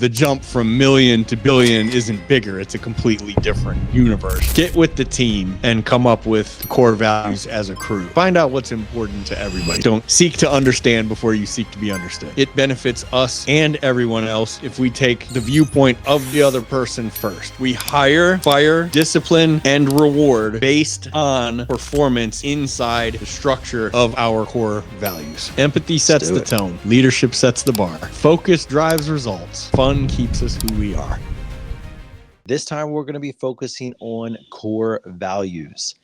The jump from million to billion isn't bigger. It's a completely different universe. Get with the team and come up with core values as a crew. Find out what's important to everybody. Don't seek to understand before you seek to be understood. It benefits us and everyone else if we take the viewpoint of the other person first. We hire, fire, discipline, and reward based on performance inside the structure of our core values. Empathy sets the tone. Leadership sets the bar. Focus drives results. Fun keeps us who we are. This time we're going to be focusing on core values.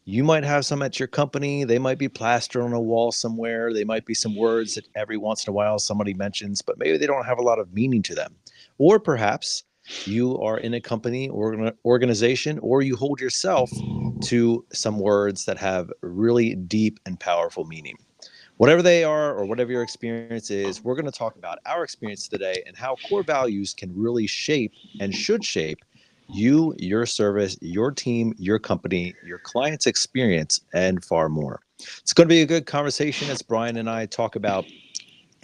You might have some at your company. They might be plastered on a wall somewhere. They might be some words that every once in a while somebody mentions, but maybe they don't have a lot of meaning to them. Or perhaps you are in a company or organization, or you hold yourself to some words that have really deep and powerful meaning. Whatever they are or whatever your experience is, we're going to talk about our experience today and how core values can really shape and should shape you, your service, your team, your company, your client's experience, and far more. It's going to be a good conversation as Brian and I talk about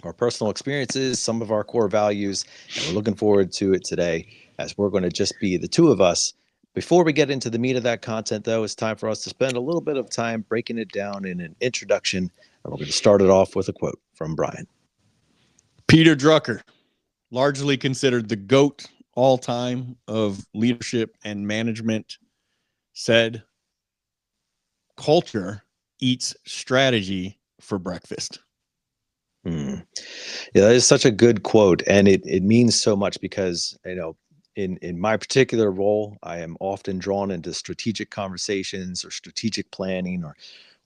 our personal experiences, some of our core values, and we're looking forward to it today as we're going to just be the two of us. Before we get into the meat of that content, though, it's time for us to spend a little bit of time breaking it down in an introduction. And we're going to start it off with a quote from Brian. Peter Drucker, largely considered the GOAT all time of leadership and management, said, "Culture eats strategy for breakfast." Yeah, that is such a good quote. And it means so much because, in my particular role, I am often drawn into strategic conversations or strategic planning or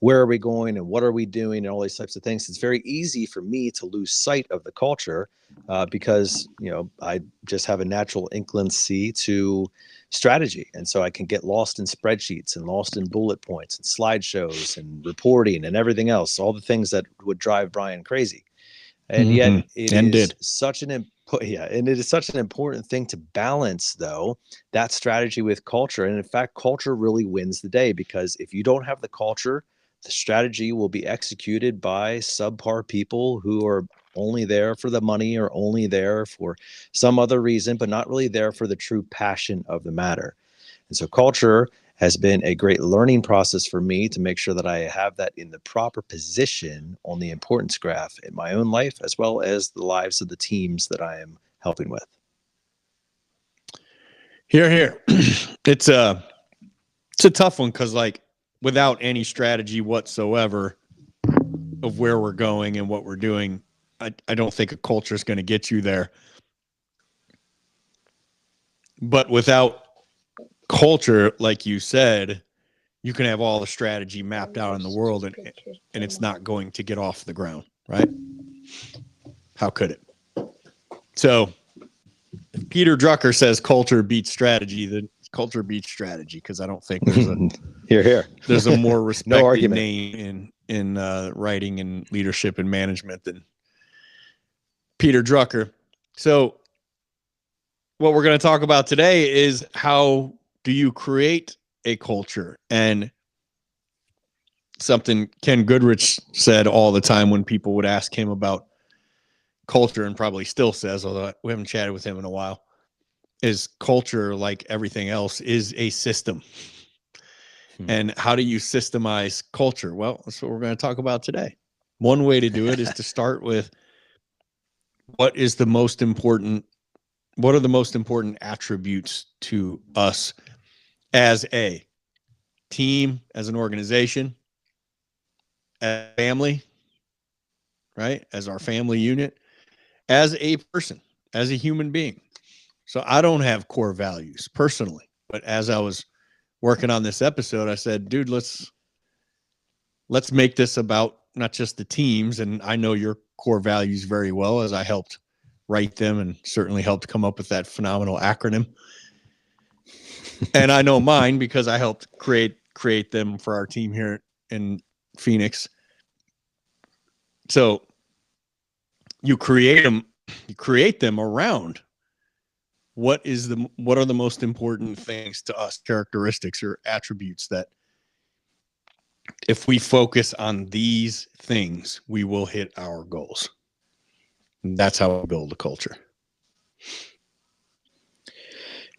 where are we going and what are we doing and all these types of things. It's very easy for me to lose sight of the culture because, I just have a natural inclinancy to strategy. And so I can get lost in spreadsheets and lost in bullet points and slideshows and reporting and everything else, all the things that would drive Brian crazy. And yet it is such an important thing to balance, though, that strategy with culture. And in fact, culture really wins the day, because if you don't have the culture, the strategy will be executed by subpar people who are only there for the money or only there for some other reason, but not really there for the true passion of the matter. And so culture has been a great learning process for me to make sure that I have that in the proper position on the importance graph in my own life, as well as the lives of the teams that I am helping with. Here. It's a tough one because, without any strategy whatsoever of where we're going and what we're doing, I don't think a culture is going to get you there. But without culture, like you said, you can have all the strategy mapped out in the world and it's not going to get off the ground, right? How could it? So if Peter Drucker says culture beats strategy, then culture beats strategy, because I don't think there's a there's a more respected name in writing and leadership and management than Peter Drucker. So what we're going to talk about today is how do you create a culture? And something Ken Goodrich said all the time when people would ask him about culture, and probably still says, although we haven't chatted with him in a while, is culture, like everything else, is a system. And how do you systemize culture? Well, that's what we're going to talk about today. One way to do it is to start with what are the most important attributes to us as a team, as an organization, as a family, right? As our family unit, as a person, as a human being. So I don't have core values personally, but as I was working on this episode, I said, dude, let's make this about not just the teams. And I know your core values very well, as I helped write them and certainly helped come up with that phenomenal acronym. And I know mine because I helped create them for our team here in Phoenix. So you create them around what are the most important things to us, characteristics or attributes that if we focus on these things, we will hit our goals. And that's how we build a culture.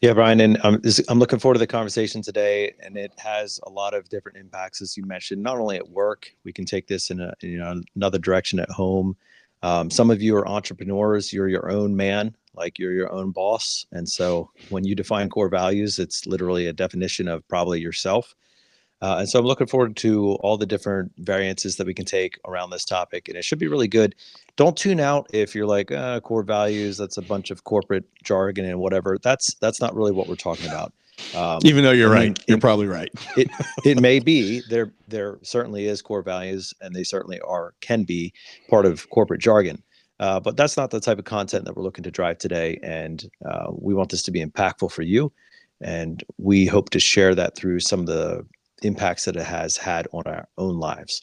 Yeah, Brian, and I'm looking forward to the conversation today, and it has a lot of different impacts, as you mentioned. Not only at work, we can take this in another direction at home. Some of you are entrepreneurs; you're your own man, like you're your own boss. And so, when you define core values, it's literally a definition of probably yourself. And so I'm looking forward to all the different variances that we can take around this topic, and it should be really good. Don't tune out if you're like core values. That's a bunch of corporate jargon and whatever. That's not really what we're talking about. Even though you're I right, mean, you're probably right. it may be there certainly is core values, and they certainly can be part of corporate jargon. But that's not the type of content that we're looking to drive today, and we want this to be impactful for you, and we hope to share that through some of the impacts that it has had on our own lives.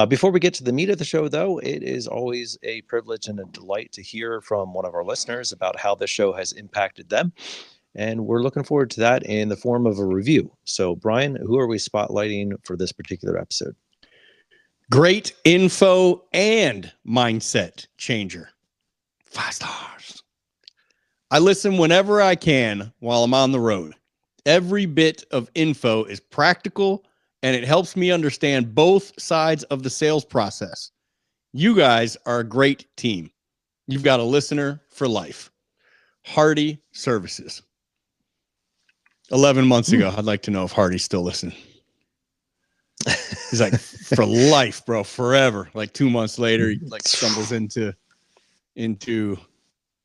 Before we get to the meat of the show, though, it is always a privilege and a delight to hear from one of our listeners about how the show has impacted them. And we're looking forward to that in the form of a review. So, Brian, who are we spotlighting for this particular episode? Great info and mindset changer. 5 stars. I listen whenever I can while I'm on the road. Every bit of info is practical, and it helps me understand both sides of the sales process. You guys are a great team. You've got a listener for life. Hardy Services. 11 months ago, I'd like to know if Hardy's still listening. He's like, for life, bro, forever. Like 2 months later, he like stumbles into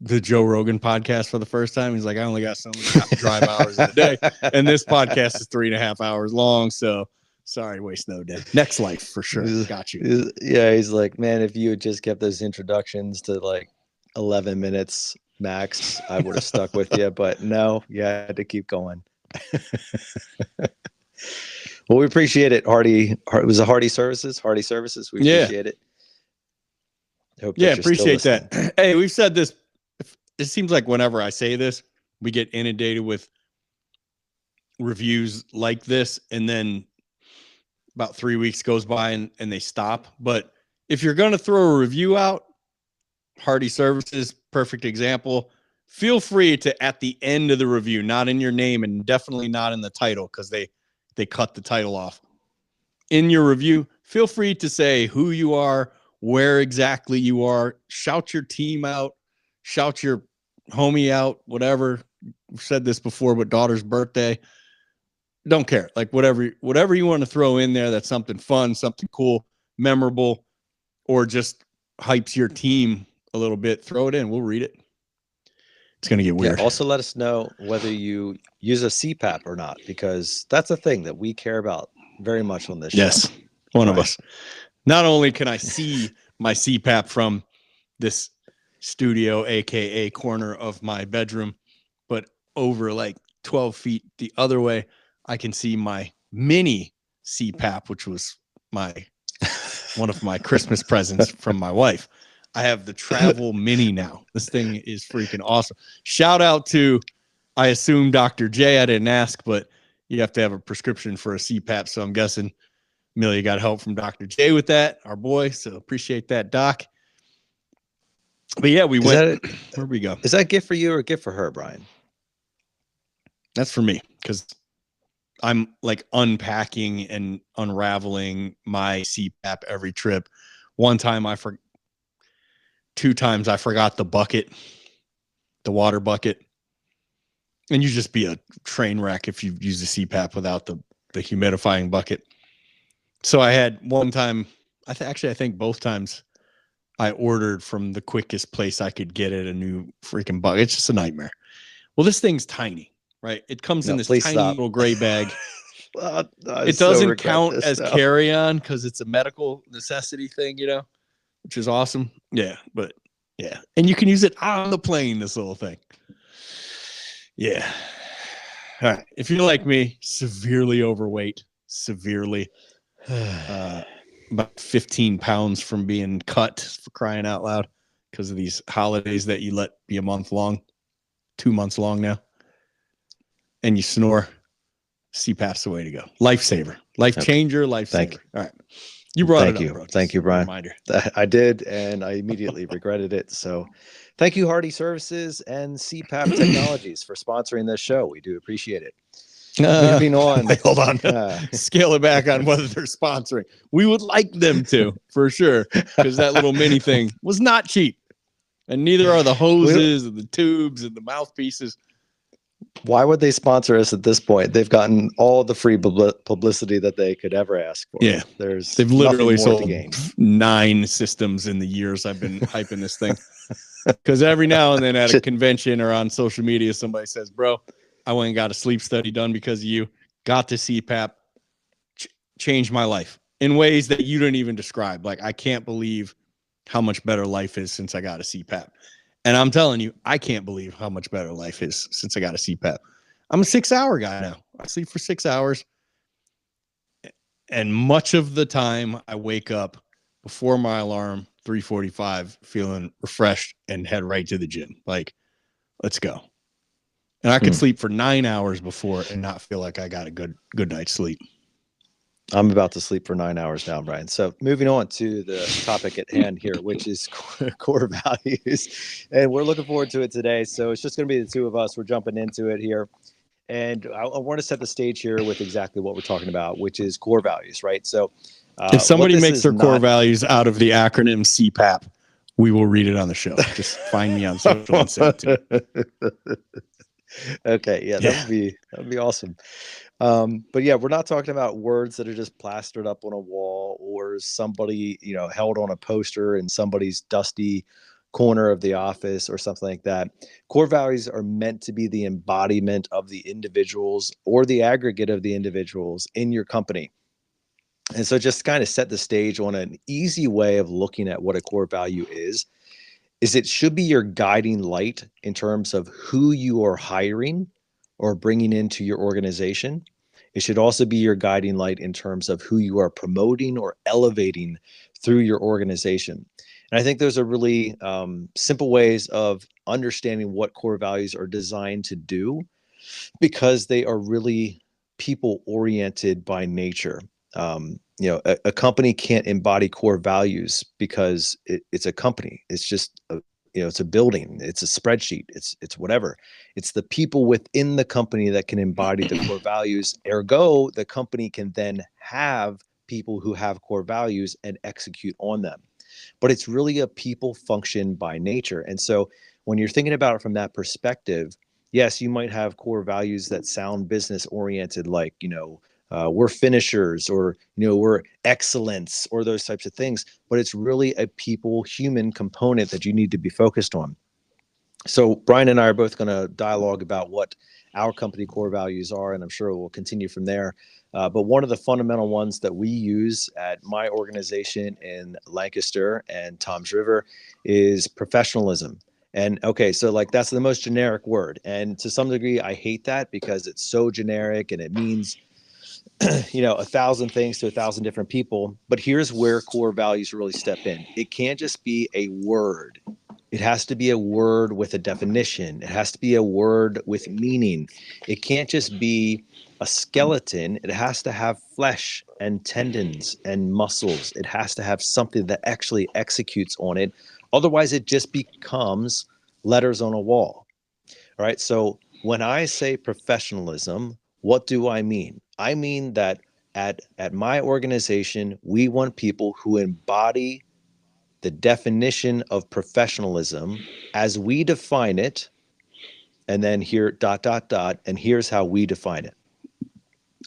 the Joe Rogan podcast for the first time. He's like, I only got so many drive hours in a day, and this podcast is 3.5 hours long. So sorry, waste no day. Next life for sure. Got you. Yeah, he's like, man, if you had just kept those introductions to like 11 minutes max, I would have stuck with you. But no, you had to keep going. Well, we appreciate it, Hardy. It was a Hardy Services. Hardy Services. We appreciate it. Hope appreciate that. Hey, we've said this. It seems like whenever I say this, we get inundated with reviews like this, and then about 3 weeks goes by and they stop. But if you're going to throw a review out, Hardy Services, perfect example. Feel free to, at the end of the review, not in your name and definitely not in the title, because they cut the title off. In your review, feel free to say who you are, where exactly you are, shout your team out, shout your homie out, whatever. We've said this before, but daughter's birthday. Don't care. Like whatever you want to throw in there, that's something fun, something cool, memorable, or just hypes your team a little bit. Throw it in. We'll read it. It's going to get weird. Yeah, also let us know whether you use a CPAP or not, because that's a thing that we care about very much on this show. Yes, one of us. Not only can I see my CPAP from this studio, aka corner of my bedroom, but over like 12 feet the other way, I can see my mini CPAP, which was one of my Christmas presents from my wife. I have the travel mini now. This thing is freaking awesome. Shout out to, I assume, Dr. J. I didn't ask, but you have to have a prescription for a CPAP. So I'm guessing Amelia got help from Dr. J with that, our boy. So appreciate that, Doc. But yeah, where'd we go? Is that a gift for you or a gift for her, Brian? That's for me, because I'm like unpacking and unraveling my CPAP every trip. One time two times I forgot the bucket, the water bucket. And you just be a train wreck if you use the CPAP without the humidifying bucket. So I had one time, I think both times I ordered from the quickest place I could get it a new freaking bucket. It's just a nightmare. Well, this thing's tiny, right? It comes in this tiny little gray bag. It doesn't count as carry-on because it's a medical necessity thing, which is awesome. Yeah, but yeah. And you can use it on the plane, this little thing. Yeah. All right. If you're like me, severely overweight, about 15 pounds from being cut, for crying out loud, because of these holidays that you let be a month long, 2 months long now, and you snore, CPAP's the way to go. Lifesaver, life changer, lifesaver. All right. You brought it Thank up, you. bro. Just Thank you, a Brian. reminder. I did, and I immediately regretted it. So thank you, Hardy Services and CPAP Technologies, for sponsoring this show. We do appreciate it. Moving on. Wait, hold on. Scale it back on whether they're sponsoring. We would like them to, for sure, because that little mini thing was not cheap. And neither are the hoses and the tubes and the mouthpieces. Why would they sponsor us at this point? They've gotten all the free publicity that they could ever ask for. Yeah. They've literally sold 9 systems in the years I've been hyping this thing. Because every now and then at a convention or on social media, somebody says, bro, I went and got a sleep study done because of you. Got to CPAP. Changed my life in ways that you didn't even describe. Like, I can't believe how much better life is since I got a CPAP. And I'm telling you, I can't believe how much better life is since I got a CPAP. I'm a 6-hour guy now. I sleep for 6 hours. And much of the time I wake up before my alarm, 3:45, feeling refreshed and head right to the gym. Like, let's go. And I could sleep for 9 hours before and not feel like I got a good night's sleep. I'm about to sleep for 9 hours now, Brian. So moving on to the topic at hand here, which is core values. And we're looking forward to it today. So it's just going to be the two of us. We're jumping into it here. And I want to set the stage here with exactly what we're talking about, which is core values, right? So if somebody makes their core values out of the acronym CPAP, we will read it on the show. Just find me on social and send it to me. Okay, yeah, that would be awesome. But yeah, we're not talking about words that are just plastered up on a wall or somebody, held on a poster in somebody's dusty corner of the office or something like that. Core values are meant to be the embodiment of the individuals or the aggregate of the individuals in your company. And so just kind of set the stage on an easy way of looking at what a core value is it should be your guiding light in terms of who you are hiring or bringing into your organization. It should also be your guiding light in terms of who you are promoting or elevating through your organization. And I think those are really simple ways of understanding what core values are designed to do, because they are really people oriented by nature. A company can't embody core values because it's a company. It's just it's a building, it's a spreadsheet, it's whatever. It's the people within the company that can embody the core values. Ergo, the company can then have people who have core values and execute on them. But it's really a people function by nature. And so when you're thinking about it from that perspective, yes, you might have core values that sound business oriented, like, we're finishers, or, we're excellence, or those types of things. But it's really a people human component that you need to be focused on. So Brian and I are both going to dialogue about what our company core values are, and I'm sure we'll continue from there. But one of the fundamental ones that we use at my organization in Lancaster and Toms River is professionalism. And okay, so like that's the most generic word. And to some degree, I hate that because it's so generic and it means 1,000 things to 1,000 different people. But here's where core values really step in. It can't just be a word. It has to be a word with a definition. It has to be a word with meaning. It can't just be a skeleton. It has to have flesh and tendons and muscles. It has to have something that actually executes on it. Otherwise, it just becomes letters on a wall. All right. So when I say professionalism, what do I mean? I mean that at my organization, we want people who embody the definition of professionalism as we define it, and then here ... and here's how we define it.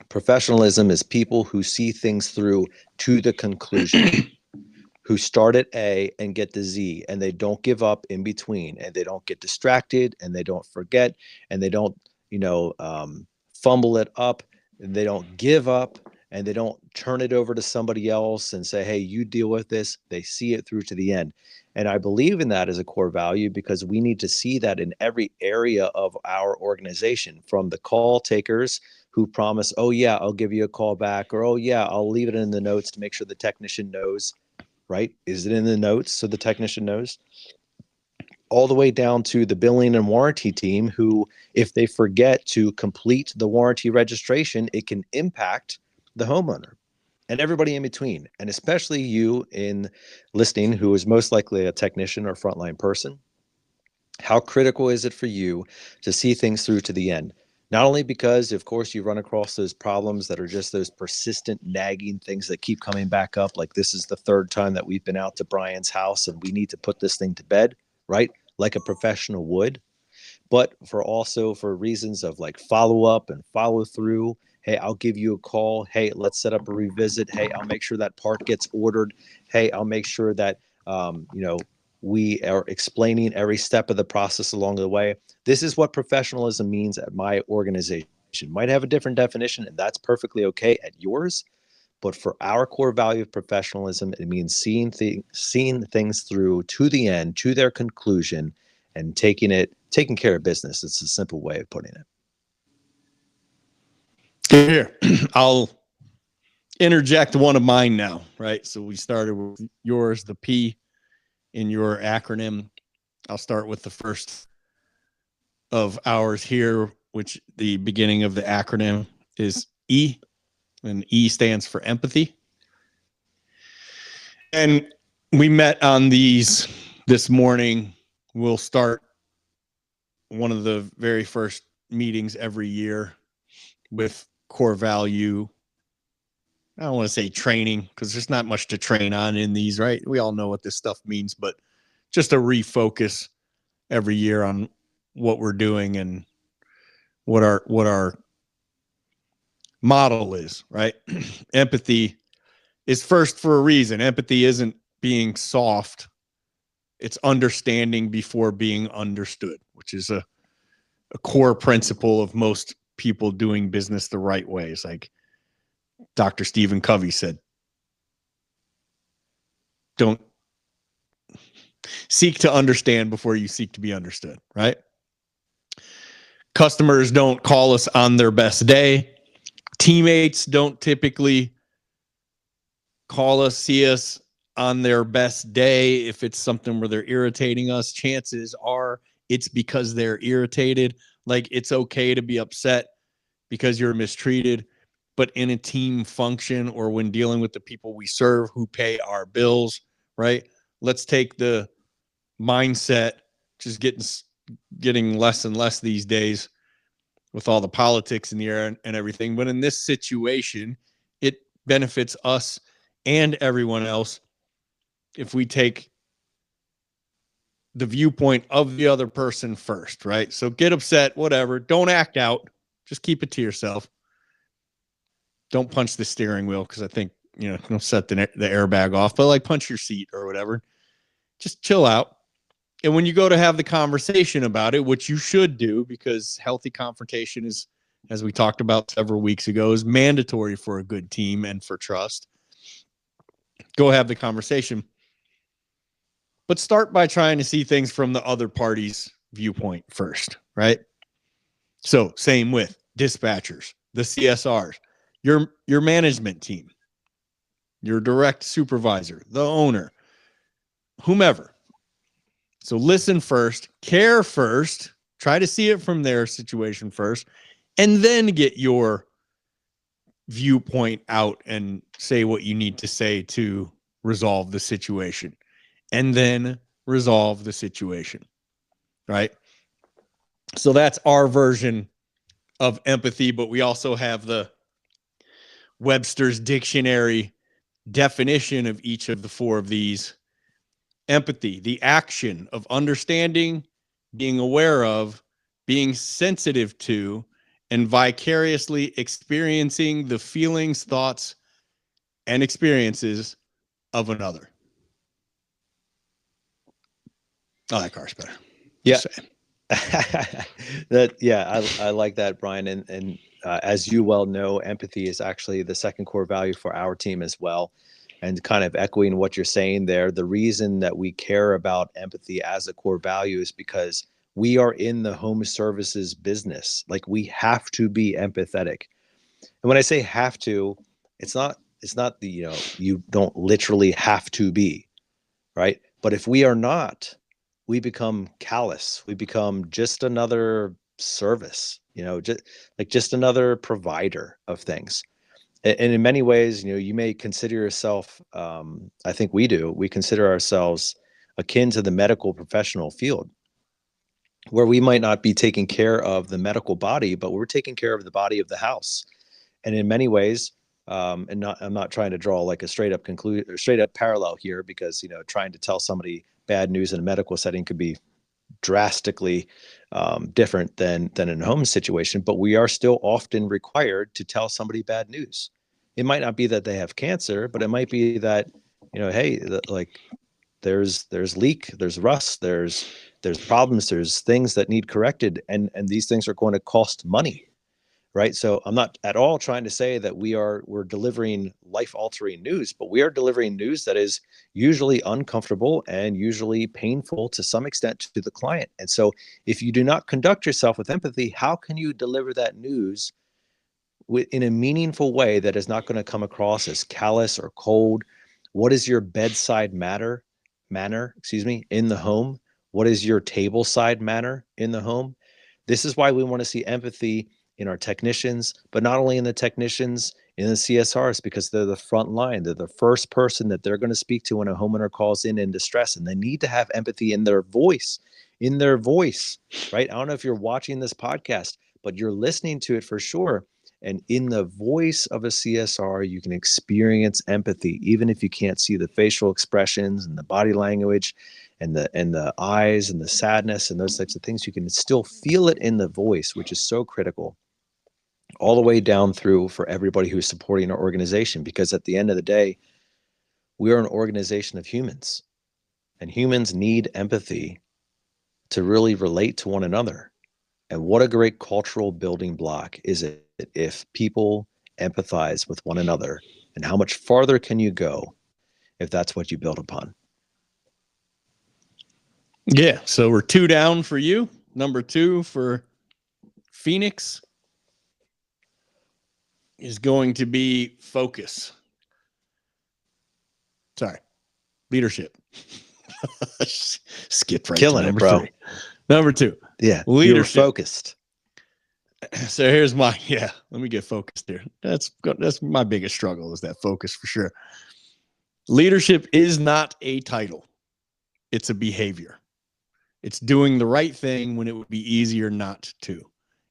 Professionalism is people who see things through to the conclusion, who start at A and get to Z, and they don't give up in between, and they don't get distracted, and they don't forget, and they don't, fumble it up, and they don't give up, and they don't turn it over to somebody else and say, hey, you deal with this. They see it through to the end. And I believe in that as a core value because we need to see that in every area of our organization, from the call takers who promise, oh, yeah, I'll give you a call back, or, oh, yeah, I'll leave it in the notes to make sure the technician knows, right? Is it in the notes so the technician knows? All the way down to the billing and warranty team who, if they forget to complete the warranty registration, it can impact the homeowner. and everybody in between, and especially you in listening, who is most likely a technician or frontline person. How critical is it for you to see things through to the end? Not only because, of course, you run across those problems that are just those persistent nagging things that keep coming back up. Like, this is the third time that we've been out to Brian's house and we need to put this thing to bed, right? Like a professional would. But for reasons of like follow up and follow through. Hey, I'll give you a call. Hey, let's set up a revisit. Hey, I'll make sure that part gets ordered. Hey, I'll make sure that, we are explaining every step of the process along the way. This is what professionalism means at my organization. Might have a different definition, and that's perfectly okay at yours. But for our core value of professionalism, it means seeing things through to the end, to their conclusion, and taking care of business. It's a simple way of putting it. Here, I'll interject one of mine now, right? So we started with yours, the P in your acronym. I'll start with the first of ours here, which the beginning of the acronym is E, and E stands for empathy. And we met on these this morning. We'll start one of the very first meetings every year with core value. I don't want to say training, because there's not much to train on in these, right? We all know what this stuff means, but just a refocus every year on what we're doing and what our model is, right? Empathy is first for a reason. Empathy isn't being soft. It's understanding before being understood, which is a core principle of most people doing business the right way. It's like Dr. Stephen Covey said, don't seek to understand before you seek to be understood, right? Customers don't call us on their best day. Teammates don't typically call us, see us on their best day. If it's something where they're irritating us, chances are it's because they're irritated. Like, it's okay to be upset because you're mistreated, but in a team function or when dealing with the people we serve who pay our bills, right? Let's take the mindset, just getting less and less these days with all the politics in the air and everything. But in this situation, it benefits us and everyone else if we take the viewpoint of the other person first, right? So get upset, whatever. Don't act out. Just keep it to yourself. Don't punch the steering wheel, because I think, don't set the airbag off, but like punch your seat or whatever. Just chill out. And when you go to have the conversation about it, which you should do, because healthy confrontation is, as we talked about several weeks ago, is mandatory for a good team and for trust. Go have the conversation. But start by trying to see things from the other party's viewpoint first, right? So same with dispatchers, the CSRs, your management team, your direct supervisor, the owner, whomever. So listen first, care first, try to see it from their situation first, and then get your viewpoint out and say what you need to say to resolve the situation. And then resolve the situation, right? So that's our version of empathy, but we also have the Webster's Dictionary definition of each of the four of these. Empathy, the action of understanding, being aware of, being sensitive to, and vicariously experiencing the feelings, thoughts, and experiences of another. I like ours better. Yeah. I like that, Brian. And as you well know, empathy is actually the second core value for our team as well. And kind of echoing what you're saying there, the reason that we care about empathy as a core value is because we are in the home services business. Like, we have to be empathetic. And when I say have to, it's not the, you don't literally have to be, right? But if we are not, we become callous. We become just another service, just another provider of things. And in many ways, you may consider yourself, I think we consider ourselves akin to the medical professional field, where we might not be taking care of the medical body, but we're taking care of the body of the house. And in many ways, I'm not trying to draw like a straight up parallel here, because trying to tell somebody bad news in a medical setting could be drastically different than in a home situation. But we are still often required to tell somebody bad news. It might not be that they have cancer, but it might be that hey, like there's leak, there's rust, there's problems, there's things that need corrected, and these things are going to cost money. Right. So I'm not at all trying to say that we're delivering life altering news, but we are delivering news that is usually uncomfortable and usually painful to some extent to the client. And so if you do not conduct yourself with empathy, how can you deliver that news in a meaningful way that is not going to come across as callous or cold? What is your bedside manner, in the home? What is your table side manner in the home? This is why we want to see empathy in our technicians, but not only in the technicians, in the CSRs, because they're the front line. They're the first person that they're going to speak to when a homeowner calls in distress, and they need to have empathy in their voice, right? I don't know if you're watching this podcast, but you're listening to it for sure. And in the voice of a CSR, you can experience empathy, even if you can't see the facial expressions and the body language and the eyes and the sadness and those types of things. You can still feel it in the voice, which is so critical, all the way down through for everybody who's supporting our organization. Because at the end of the day, we are an organization of humans, and humans need empathy to really relate to one another. And what a great cultural building block is it if people empathize with one another, and how much farther can you go if that's what you build upon? Yeah. So we're 2 down for you. Number 2 for Phoenix is going to be focus. Sorry, leadership. Skip right Killing to number it, bro. 3. Number 2. Yeah, leadership. You were focused. So here's my, let me get focused here. That's my biggest struggle, is that focus for sure. Leadership is not a title. It's a behavior. It's doing the right thing when it would be easier not to.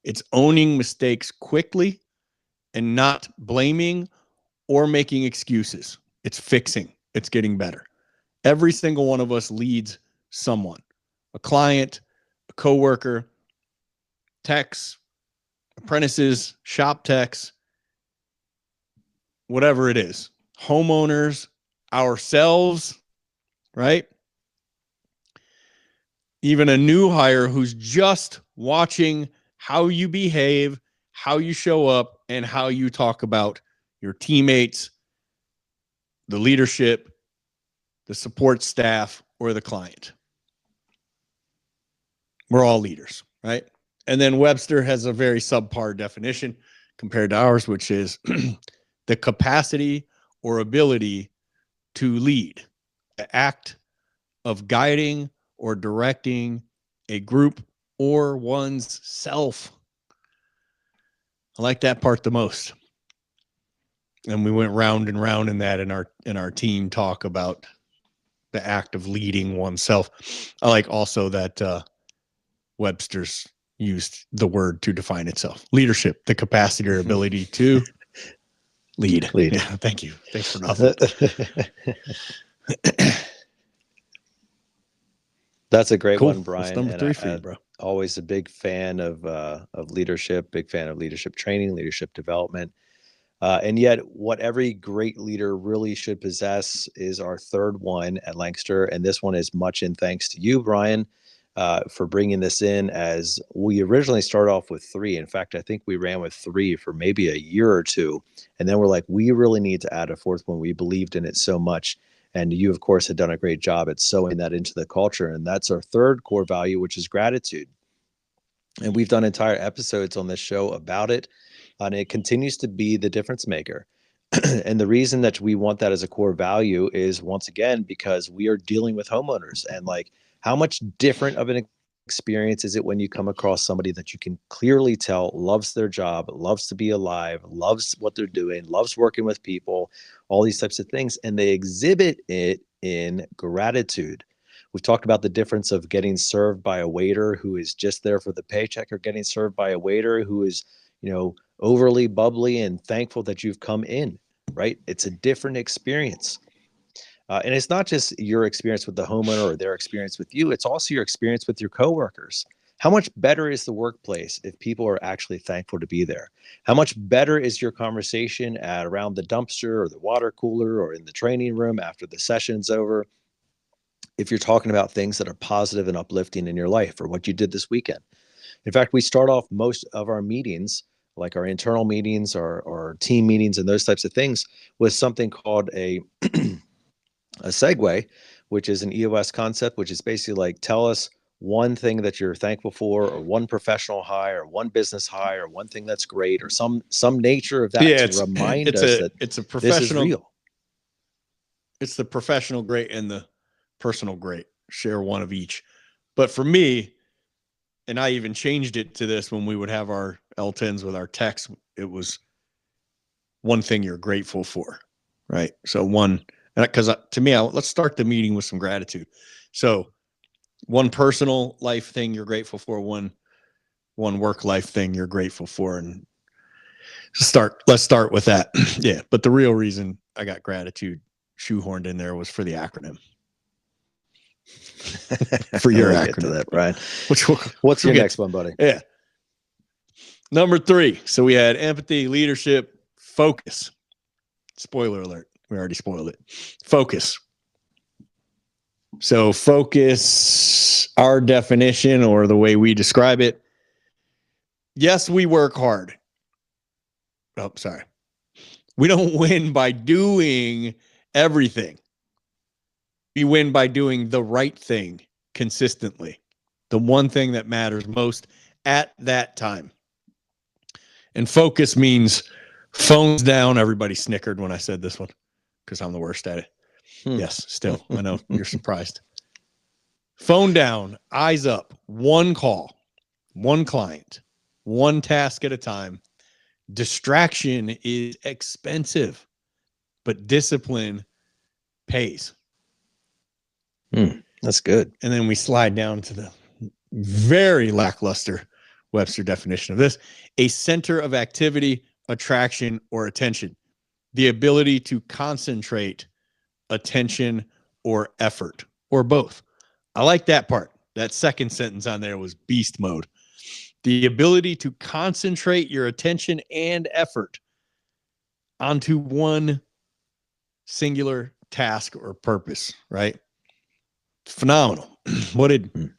It's owning mistakes quickly and not blaming or making excuses. It's fixing. It's getting better. Every single one of us leads someone, a client, a coworker, techs, apprentices, shop techs, whatever it is, homeowners, ourselves, right? Even a new hire who's just watching how you behave, how you show up, and how you talk about your teammates, the leadership, the support staff, or the client. We're all leaders, right? And then Webster has a very subpar definition compared to ours, which is the capacity or ability to lead, the act of guiding or directing a group or one's self. I like that part the most. And we went round and round in that in our team talk about the act of leading oneself. I like also that Webster's used the word to define itself. Leadership, the capacity or ability to lead. Yeah, thank you. Thanks for nothing. That's a great Cool. one, Brian. That's number 3 for you, bro. Always a big fan of leadership, big fan of leadership training, leadership development. And yet what every great leader really should possess is our third one at Lancaster. And this one is much in thanks to you, Brian, for bringing this in, as we originally started off with 3. In fact, I think we ran with 3 for maybe a year or 2. And then we're like, we really need to add a 4th one. We believed in it so much. And you, of course, had done a great job at sewing that into the culture. And that's our third core value, which is gratitude. And we've done entire episodes on this show about it. And it continues to be the difference maker. And the reason that we want that as a core value is, once again, because we are dealing with homeowners, and like, how much different of an experience is it when you come across somebody that you can clearly tell loves their job, loves to be alive, loves what they're doing, loves working with people, all these types of things, and they exhibit it in gratitude. We've talked about the difference of getting served by a waiter who is just there for the paycheck, or getting served by a waiter who is, overly bubbly and thankful that you've come in, right? It's a different experience. And it's not just your experience with the homeowner or their experience with you. It's also your experience with your coworkers. How much better is the workplace if people are actually thankful to be there? How much better is your conversation around the dumpster or the water cooler or in the training room after the session's over if you're talking about things that are positive and uplifting in your life or what you did this weekend? In fact, we start off most of our meetings, like our internal meetings or team meetings and those types of things, with something called a segue, which is an EOS concept, which is basically like, tell us one thing that you're thankful for, or one professional high, or one business high, or one thing that's great, or some nature of that to remind us that it's a this is professional real. It's the professional great and the personal great. Share one of each. But for me, and I even changed it to this when we would have our L10s with our techs, it was one thing you're grateful for, right? So one, because to me, let's start the meeting with some gratitude. So one personal life thing you're grateful for, one work life thing you're grateful for, and let's start with that. Yeah, but the real reason I got gratitude shoehorned in there was for the acronym. For your we'll acronym. Get to that, Brian. What's your next one, buddy? Yeah. Number 3. So we had empathy, leadership, focus. Spoiler alert. We already spoiled it. Focus. So focus, our definition or the way we describe it. Yes, we work hard. Oh, sorry. We don't win by doing everything. We win by doing the right thing consistently. The one thing that matters most at that time. And focus means phones down. Everybody snickered when I said this one because I'm the worst at it. Yes, still. I know you're surprised. Phone down, eyes up, one call, one client, one task at a time. Distraction is expensive, but discipline pays. That's good. And then we slide down to the very lackluster Webster definition of this: a center of activity, attraction, or attention. The ability to concentrate attention or effort, or both. I like that part. That second sentence on there was beast mode. The ability to concentrate your attention and effort onto one singular task or purpose, right? Phenomenal. What did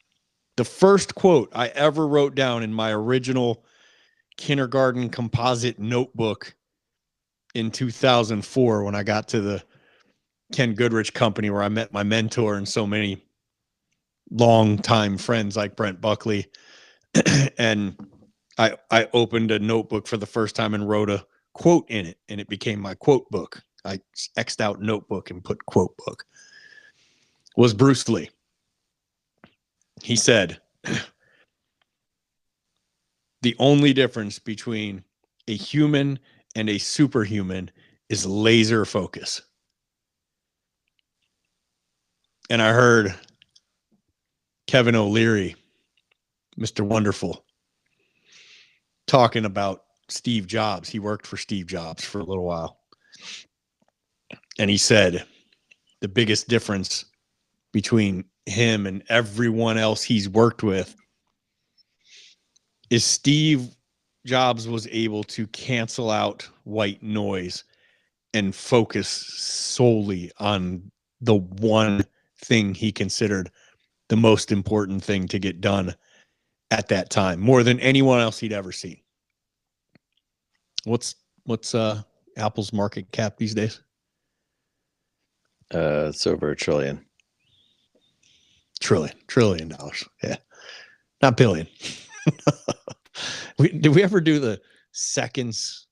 the first quote I ever wrote down in my original kindergarten composite notebook in 2004 when I got to the Ken Goodrich company where I met my mentor and so many longtime friends like Brent Buckley. And I opened a notebook for the first time and wrote a quote in it, and it became my quote book. I X'd out notebook and put quote book. Was Bruce Lee. He said, the only difference between a human and a superhuman is laser focus. And I heard Kevin O'Leary, Mr. Wonderful, talking about Steve Jobs. He worked for Steve Jobs for a little while. And he said the biggest difference between him and everyone else he's worked with is Steve Jobs was able to cancel out white noise and focus solely on the one thing he considered the most important thing to get done at that time, more than anyone else he'd ever seen. What's Apple's market cap these days? It's over $1 trillion. Trillion dollars. Yeah. Not billion. Did we ever do the seconds,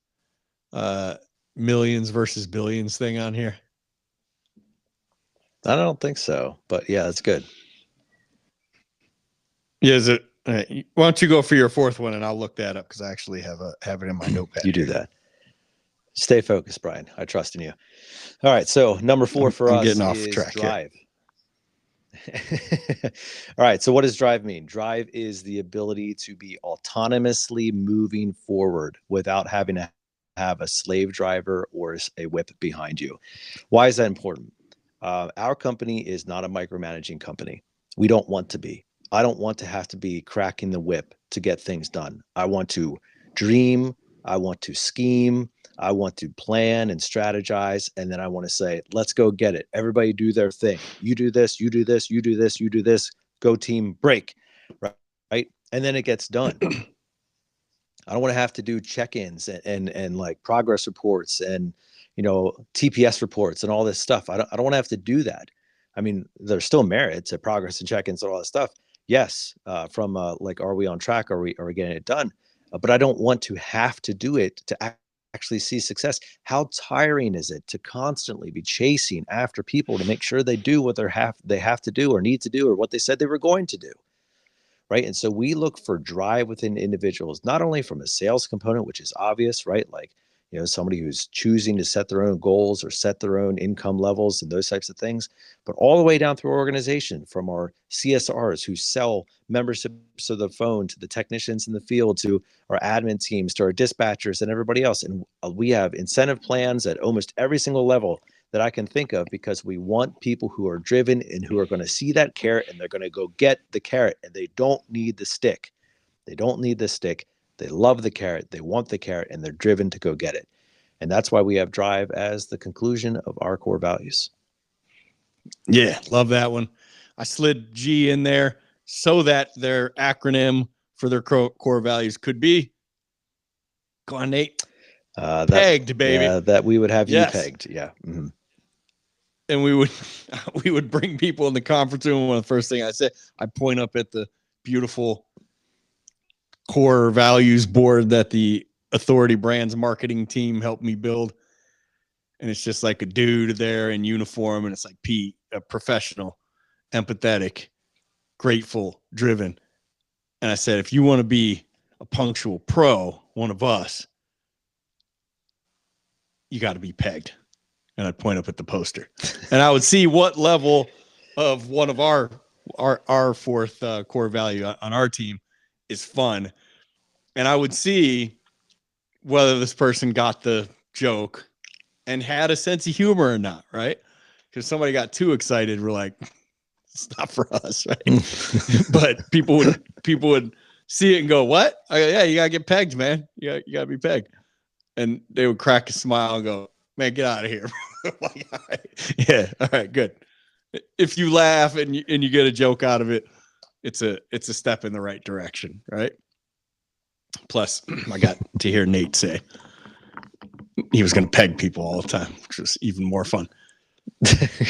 millions versus billions thing on here? I don't think so, but yeah, that's good. Yeah, is it? Why don't you go for your fourth one, and I'll look that up because I actually have it in my notepad. You do that. Stay focused, Brian. I trust in you. All right. So number 4 for I'm us getting off is track drive. All right. So what does drive mean? Drive is the ability to be autonomously moving forward without having to have a slave driver or a whip behind you. Why is that important? Our company is not a micromanaging company. We don't want to be. I don't want to have to be cracking the whip to get things done. I want to dream. I want to scheme. I want to plan and strategize. And then I want to say, let's go get it. Everybody do their thing. You do this, you do this, you do this, you do this. Go team, break. Right. And then it gets done. I don't want to have to do check-ins and like progress reports and, TPS reports and all this stuff. I don't want to have to do that. I mean, there's still merit to progress and check-ins and all that stuff. Yes. From like, are we on track? Are we getting it done? But I don't want to have to do it to actually see success. How tiring is it to constantly be chasing after people to make sure they do what they have to do or need to do or what they said they were going to do? Right. And so we look for drive within individuals, not only from a sales component, which is obvious, right? Like, somebody who's choosing to set their own goals or set their own income levels and those types of things, but all the way down through our organization, from our CSRs who sell memberships of the phone to the technicians in the field, to our admin teams, to our dispatchers and everybody else. And we have incentive plans at almost every single level that I can think of, because we want people who are driven and who are going to see that carrot and they're going to go get the carrot, and they don't need the stick. They don't need the stick. They love the carrot. They want the carrot, and they're driven to go get it. And that's why we have drive as the conclusion of our core values. Yeah, love that one. I slid G in there so that their acronym for their core values could be, go on, Nate, pegged, baby. Yeah, that we would have you pegged. Yeah. Mm-hmm. And we would bring people in the conference room. One of the first things I said, I point up at the beautiful core values board that the Authority Brands marketing team helped me build. And it's just like a dude there in uniform. And it's like Pete, a professional, empathetic, grateful, driven. And I said, if you want to be a punctual pro, one of us, you got to be pegged. And I'd point up at the poster, and I would see what level of one of our fourth core value on our team is fun. And I would see whether this person got the joke and had a sense of humor or not, right? Because somebody got too excited. We're like, it's not for us, right? But people would see it and go, what? I go, yeah, you gotta get pegged, man. You gotta be pegged. And they would crack a smile and go, man, get out of here. Like, all right. Yeah, all right, good. If you laugh and you get a joke out of it, it's a step in the right direction, right? Plus, I got to hear Nate say he was going to peg people all the time, which was even more fun.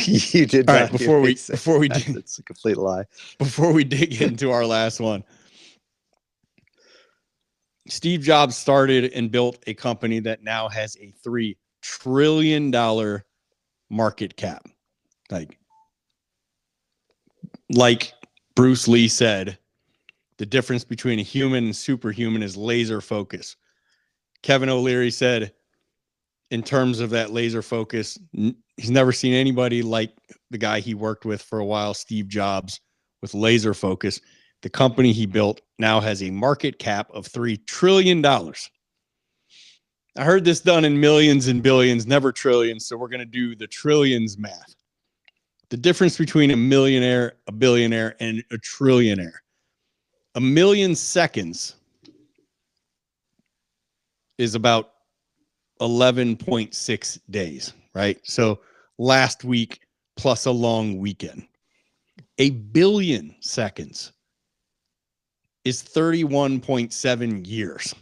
You did. All right, before we it's a complete lie. Before we dig into our last one, Steve Jobs started and built a company that now has a $3 trillion market cap. Like Bruce Lee said, the difference between a human and superhuman is laser focus. Kevin O'Leary said, in terms of that laser focus, he's never seen anybody like the guy he worked with for a while, Steve Jobs, with laser focus. The company he built now has a market cap of $3 trillion. I heard this done in millions and billions, never trillions. So we're going to do the trillions math. The difference between a millionaire, a billionaire, and a trillionaire. 1 million seconds is about 11.6 days, right? So last week plus a long weekend. 1 billion seconds is 31.7 years.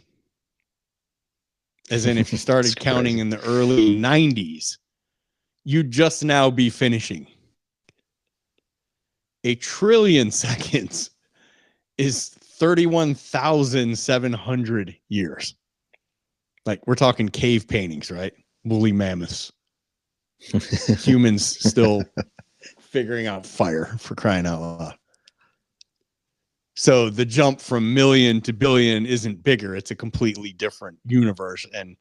As in, if you started counting in the early 90s, you'd just now be finishing. 1 trillion seconds is 31,700 years. Like, we're talking cave paintings, right? Woolly mammoths. Humans still figuring out fire, for crying out loud. So the jump from million to billion isn't bigger. It's a completely different universe. And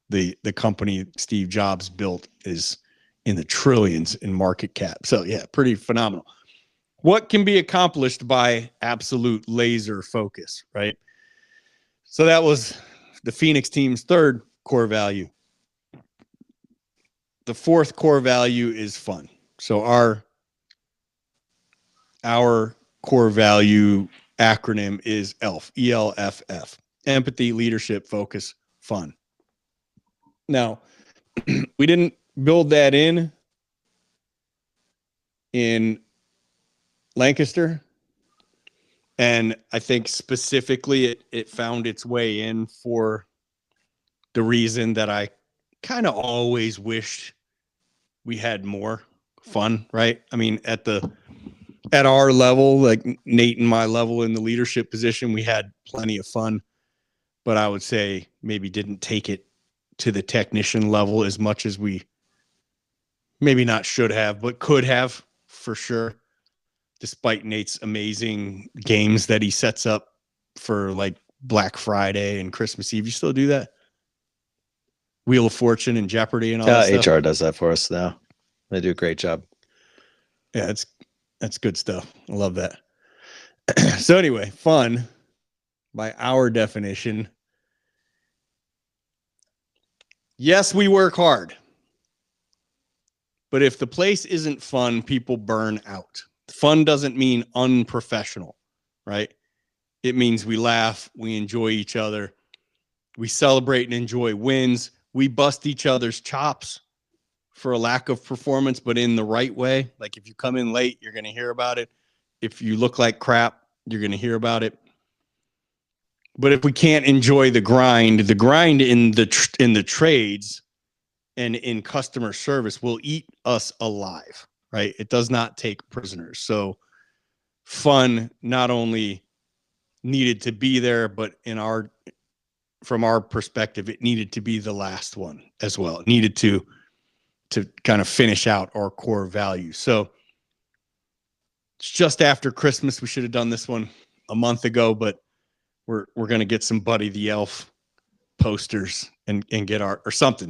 the company Steve Jobs built is in the trillions in market cap. So yeah, pretty phenomenal. What can be accomplished by absolute laser focus, right? So that was the Phoenix team's third core value. The fourth core value is fun. So our core value acronym is ELF, ELFF. Empathy, leadership, focus, fun. Now, we didn't build that in Lancaster. And I think specifically it found its way in for the reason that I kind of always wished we had more fun, right? I mean, at our level, like Nate and my level in the leadership position, we had plenty of fun, but I would say maybe didn't take it to the technician level as much as we maybe not should have, but could have for sure. Despite Nate's amazing games that he sets up for like Black Friday and Christmas Eve. You still do that? Wheel of Fortune and Jeopardy and all that stuff? HR does that for us now. They do a great job. Yeah, that's good stuff. I love that. So anyway, fun by our definition. Yes, we work hard. But if the place isn't fun, people burn out. Fun doesn't mean unprofessional, right? It means we laugh, we enjoy each other, we celebrate and enjoy wins, we bust each other's chops for a lack of performance, but in the right way. Like if you come in late, you're going to hear about it. If you look like crap, you're going to hear about it. But if we can't enjoy the grind in the trades and in customer service will eat us alive, right? It does not take prisoners. So fun not only needed to be there, but from our perspective, it needed to be the last one as well. It needed to kind of finish out our core values. So it's just after Christmas. We should have done this one a month ago, but we're going to get some Buddy the Elf posters and get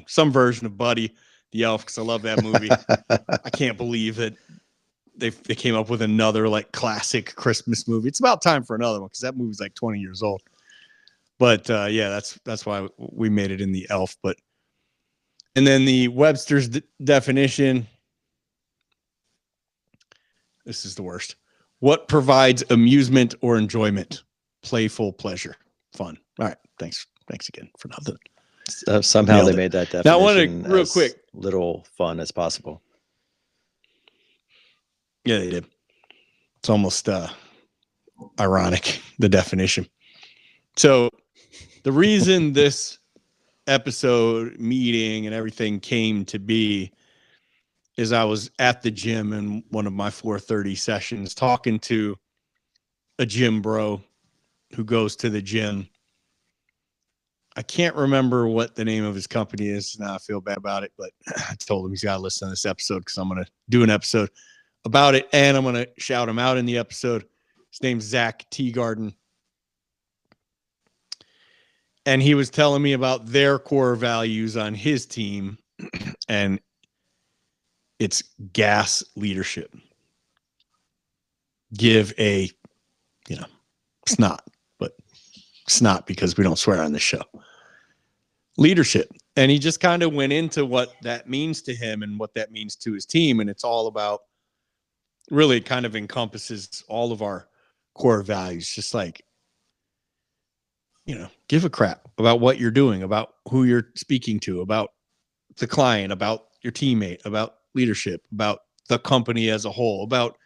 some version of Buddy the Elf, because I love that movie. I can't believe that they came up with another like classic Christmas movie. It's about time for another one because that movie's like 20 years old. But yeah, that's why we made it in the Elf. And then the Webster's definition. This is the worst. What provides amusement or enjoyment? Playful pleasure, fun. All right, thanks again for nothing. Somehow they made that definition now, I want to real quick little fun as possible. Yeah, they did. It's almost ironic, the definition. So the reason this episode meeting and everything came to be is I was at the gym in one of my 4:30 sessions talking to a gym bro who goes to the gym. I can't remember what the name of his company is. Now I feel bad about it, but I told him he's got to listen to this episode because I'm going to do an episode about it, and I'm going to shout him out in the episode. His name's Zach Teagarden. And he was telling me about their core values on his team, and it's gas leadership. Give a, snot, but snot because we don't swear on this show. Leadership. And he just kind of went into what that means to him and what that means to his team. And it's all about, really kind of encompasses all of our core values. Just like, give a crap about what you're doing, about who you're speaking to, about the client, about your teammate, about leadership, about the company as a whole, about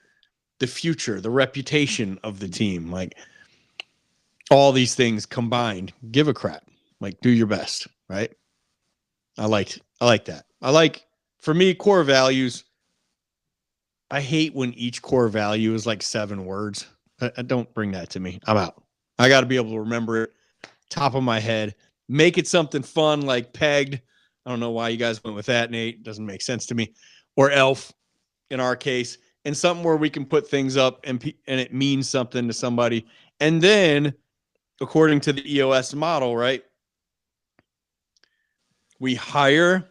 the future, the reputation of the team. Like all these things combined, give a crap, like do your best. Right. I like that. For me, core values. I hate when each core value is like 7 words. I don't bring that to me. I'm out. I got to be able to remember it top of my head, make it something fun like pegged. I don't know why you guys went with that, Nate. It doesn't make sense to me. Or ELF in our case. and something where we can put things up and it means something to somebody. And then, according to the EOS model, right, we hire,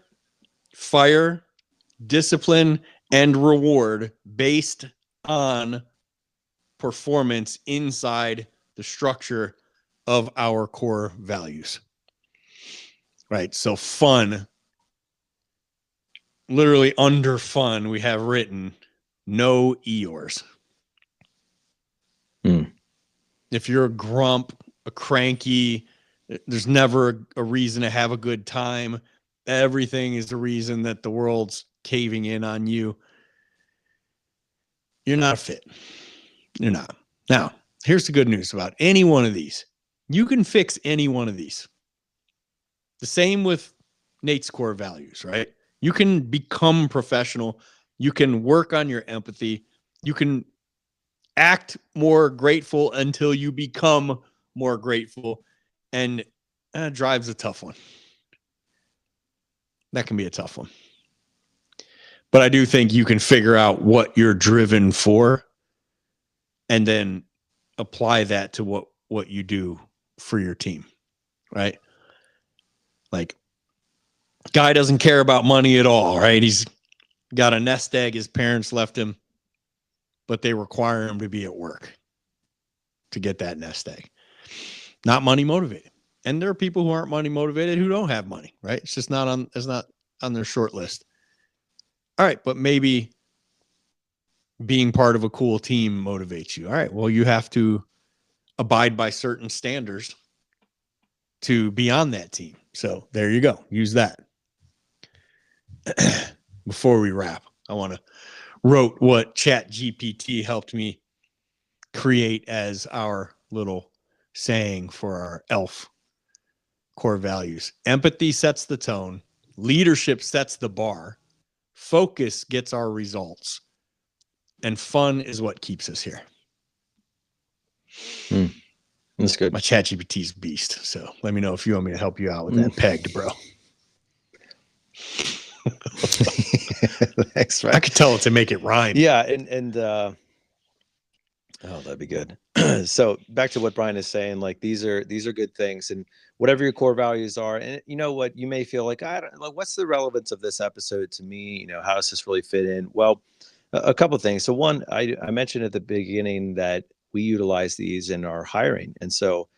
fire, discipline, and reward based on performance inside the structure of our core values. Right. So fun, literally under fun, we have written no Eeyores. If you're a grump, a cranky, there's never a reason to have a good time. Everything is the reason that the world's caving in on you. You're not a fit. You're not. Now, here's the good news about any one of these. You can fix any one of these. The same with Nate's core values, right? You can become professional. You can work on your empathy. You can act more grateful until you become more grateful. And drive's a tough one. That can be a tough one. But I do think you can figure out what you're driven for and then apply that to what you do for your team, right? Like, guy doesn't care about money at all, right? He's got a nest egg his parents left him, but they require him to be at work to get that nest egg. Not money motivated. And there are people who aren't money motivated who don't have money, right? It's just not on their short list. All right, but maybe being part of a cool team motivates you. All right, well, you have to abide by certain standards to be on that team. So there you go. Use that. Before we wrap, I want to wrote what ChatGPT helped me create as our little saying for our ELF core values. Empathy sets the tone. Leadership sets the bar. Focus gets our results. And fun is what keeps us here. That's good. My ChatGPT's beast. So let me know if you want me to help you out with that pegged, bro. Thanks, man. I could tell it to make it rhyme. Yeah, and oh, that'd be good. So back to what Brian is saying, like these are good things, and whatever your core values are, and you know what, you may feel like, I don't like, what's the relevance of this episode to me? You know, how does this really fit in? Well, a couple of things. So one, I mentioned at the beginning that we utilize these in our hiring, and so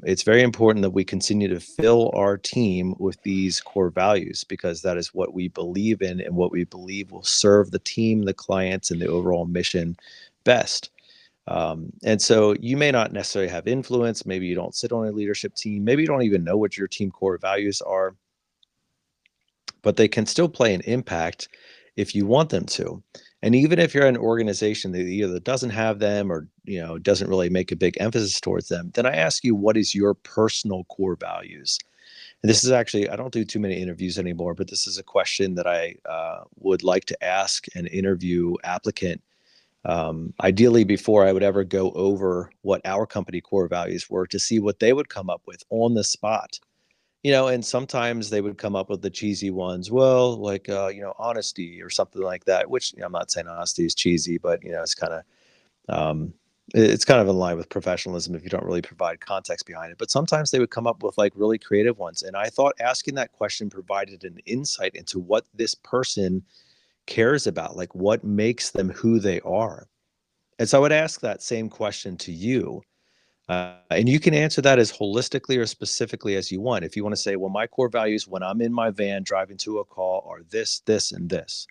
it's very important that we continue to fill our team with these core values, because that is what we believe in and what we believe will serve the team, the clients, and the overall mission best. And so you may not necessarily have influence. Maybe you don't sit on a leadership team. Maybe you don't even know what your team core values are, but they can still play an impact if you want them to. And even if you're an organization that either doesn't have them or, you know, doesn't really make a big emphasis towards them, then I ask you, what is your personal core values? And this is actually, I don't do too many interviews anymore, but this is a question that I would like to ask an interview applicant. Ideally, before I would ever go over what our company core values were, to see what they would come up with on the spot. You know, and sometimes they would come up with the cheesy ones. Well, like, you know, honesty or something like that, which, you know, I'm not saying honesty is cheesy, but, you know, it's kind of in line with professionalism if you don't really provide context behind it. But sometimes they would come up with like really creative ones. And I thought asking that question provided an insight into what this person cares about, like what makes them who they are. And so I would ask that same question to you. And you can answer that as holistically or specifically as you want. If you want to say, well, my core values when I'm in my van driving to a call are this, this, and this.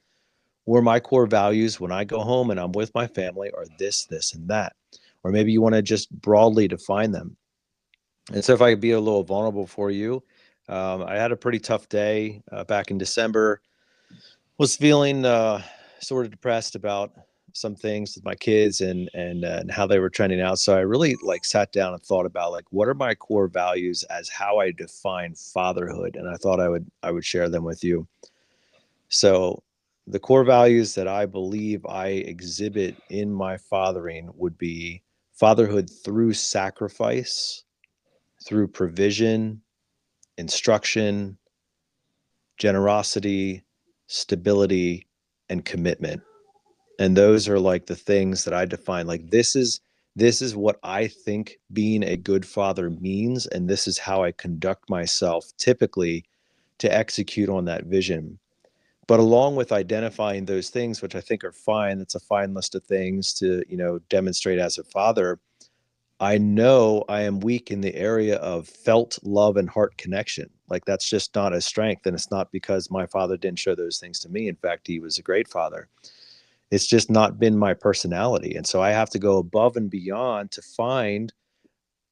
Or my core values when I go home and I'm with my family are this, this, and that. Or maybe you want to just broadly define them. And so if I could be a little vulnerable for you, I had a pretty tough day back in December. Was feeling sort of depressed about some things with my kids and how they were trending out. So I really like sat down and thought about like, what are my core values as how I define fatherhood? And I thought I would share them with you. So the core values that I believe I exhibit in my fathering would be fatherhood through sacrifice, through provision, instruction, generosity, stability, and commitment. And those are like the things that I define. Like this is what I think being a good father means, and this is how I conduct myself typically to execute on that vision. But along with identifying those things, which I think are fine, that's a fine list of things to, demonstrate as a father. I know I am weak in the area of felt love and heart connection. Like that's just not a strength. And it's not because my father didn't show those things to me. In fact, he was a great father. It's just not been my personality. And so I have to go above and beyond to find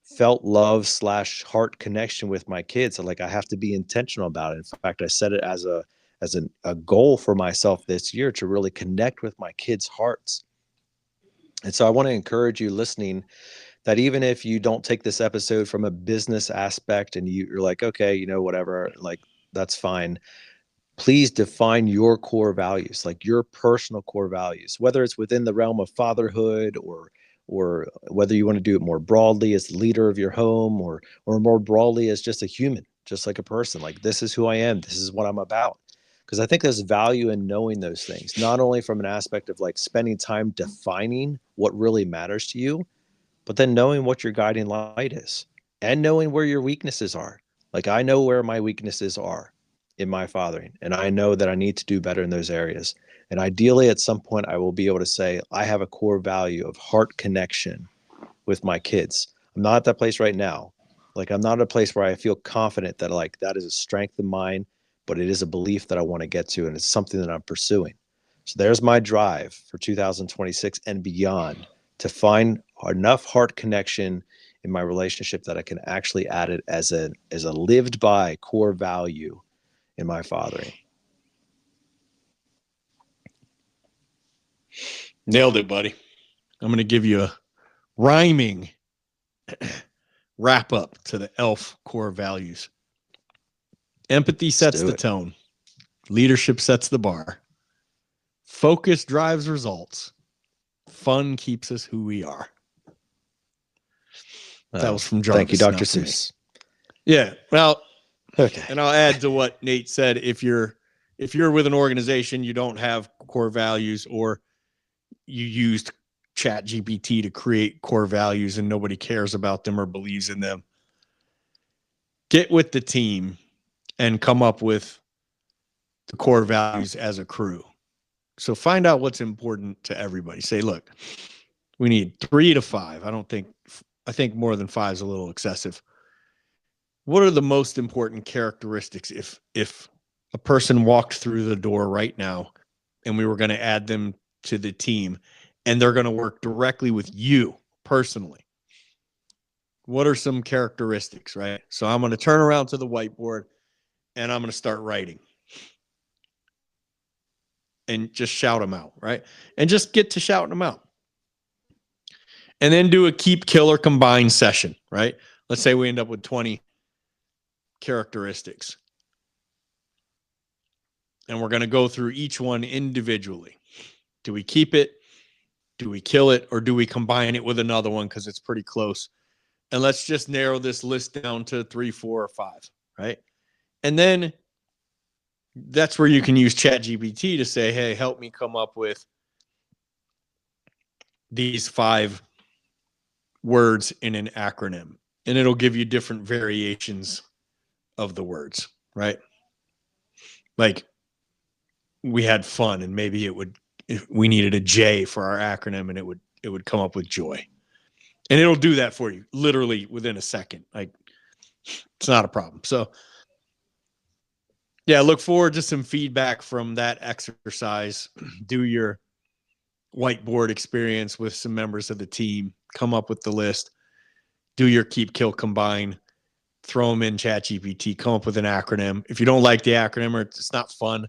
felt love / heart connection with my kids. So like I have to be intentional about it. In fact, I set it as a goal for myself this year to really connect with my kids' hearts. And so I want to encourage you listening that even if you don't take this episode from a business aspect and you're like, okay, whatever, like that's fine. Please define your core values, like your personal core values, whether it's within the realm of fatherhood or whether you want to do it more broadly as the leader of your home or more broadly as just a human, just like a person. Like this is who I am. This is what I'm about. Because I think there's value in knowing those things, not only from an aspect of like spending time defining what really matters to you, but then knowing what your guiding light is and knowing where your weaknesses are. Like I know where my weaknesses are in my fathering, and I know that I need to do better in those areas. And ideally, at some point, I will be able to say, I have a core value of heart connection with my kids. I'm not at that place right now. Like I'm not at a place where I feel confident that like that is a strength of mine, but it is a belief that I want to get to, and it's something that I'm pursuing. So there's my drive for 2026 and beyond to find enough heart connection in my relationship that I can actually add it as a lived by core value in my fathering. Nailed it, buddy. I'm going to give you a rhyming wrap up to the ELF core values. Empathy sets the tone. Leadership sets the bar. Focus drives results. Fun keeps us who we are. That was from Jargon. Thank you, Dr. Seuss. Yeah. Well, okay. And I'll add to what Nate said. If you're with an organization, you don't have core values, or you used ChatGPT to create core values and nobody cares about them or believes in them, get with the team and come up with the core values as a crew. So find out what's important to everybody. Say, look, we need 3 to 5. I think more than 5 is a little excessive. What are the most important characteristics if a person walked through the door right now and we were going to add them to the team and they're going to work directly with you personally? What are some characteristics, right? So I'm going to turn around to the whiteboard and I'm going to start writing. And just shout them out, right? And just get to shouting them out. And then do a keep, kill, or combine session, right? Let's say we end up with 20 characteristics. And we're going to go through each one individually. Do we keep it? Do we kill it? Or do we combine it with another one because it's pretty close? And let's just narrow this list down to 3, 4, or 5, right? And then that's where you can use ChatGPT to say, hey, help me come up with these 5 words in an acronym. And it'll give you different variations of the words, right? Like we had fun, and maybe if we needed a J for our acronym, and it would come up with joy. And it'll do that for you literally within a second. Like it's not a problem. So yeah, look forward to some feedback from that exercise. Do your whiteboard experience with some members of the team, come up with the list, do your keep, kill, combine, throw them in ChatGPT, come up with an acronym. If you don't like the acronym or it's not fun,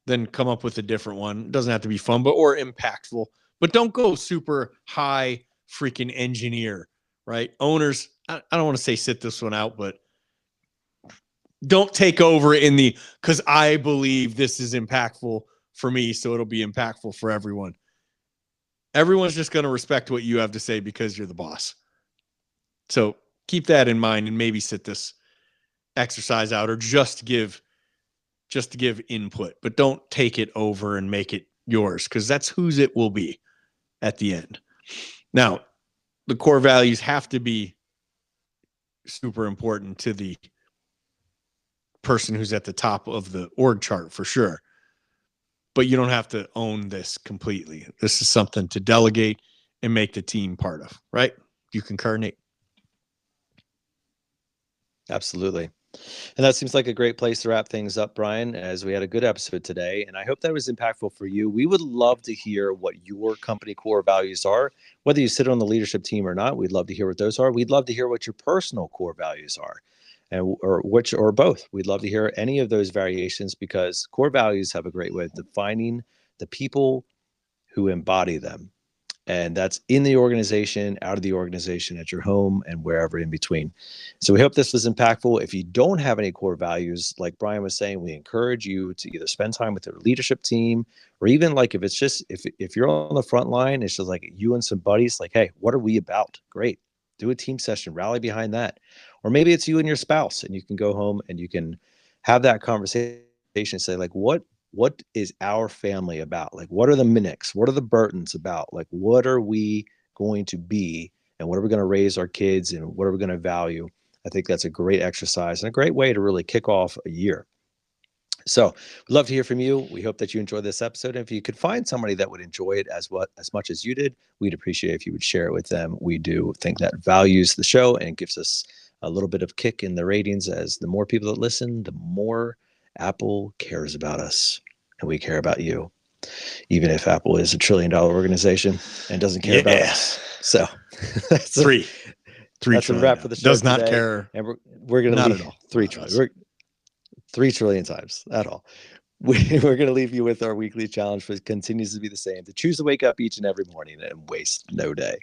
then come up with a different one. It doesn't have to be fun, or impactful, but don't go super high freaking engineer, right? Owners, I don't want to say sit this one out, but don't take over because I believe this is impactful for me, so it'll be impactful for everyone. Everyone's just going to respect what you have to say because you're the boss. So keep that in mind and maybe sit this exercise out, or just give input, but don't take it over and make it yours, because that's whose it will be at the end. Now, the core values have to be super important to the person who's at the top of the org chart for sure. But you don't have to own this completely. This is something to delegate and make the team part of, right? You concur, Nate? Absolutely. And that seems like a great place to wrap things up, Brian, as we had a good episode today. And I hope that was impactful for you. We would love to hear what your company core values are, whether you sit on the leadership team or not. We'd love to hear what those are. We'd love to hear what your personal core values are, and or both. We'd love to hear any of those variations, because core values have a great way of defining the people who embody them. And that's in the organization, out of the organization, at your home, and wherever in between. So we hope this was impactful. If you don't have any core values, like Brian was saying, we encourage you to either spend time with your leadership team, or even like if it's just, if you're on the front line, it's just like you and some buddies, like, hey, what are we about? Great. Do a team session, rally behind that. Or maybe it's you and your spouse, and you can go home and you can have that conversation and say, like, what is our family about? Like, what are the Minnichs? What are the Burtons about? Like, what are we going to be, and what are we going to raise our kids, and what are we going to value? I think that's a great exercise and a great way to really kick off a year. So we'd love to hear from you. We hope that you enjoyed this episode. And if you could find somebody that would enjoy it as much as you did, we'd appreciate if you would share it with them. We do think that values the show and gives us a little bit of kick in the ratings, as the more people that listen, the more Apple cares about us, and we care about you, even if Apple is $1 trillion organization and doesn't care about us. So that's that's a wrap for the show. Does not today. care, and we're going to leave at all. 3 trillion. We're 3 trillion times at all. We're going to leave you with our weekly challenge, which continues to be the same: to choose to wake up each and every morning and waste no day.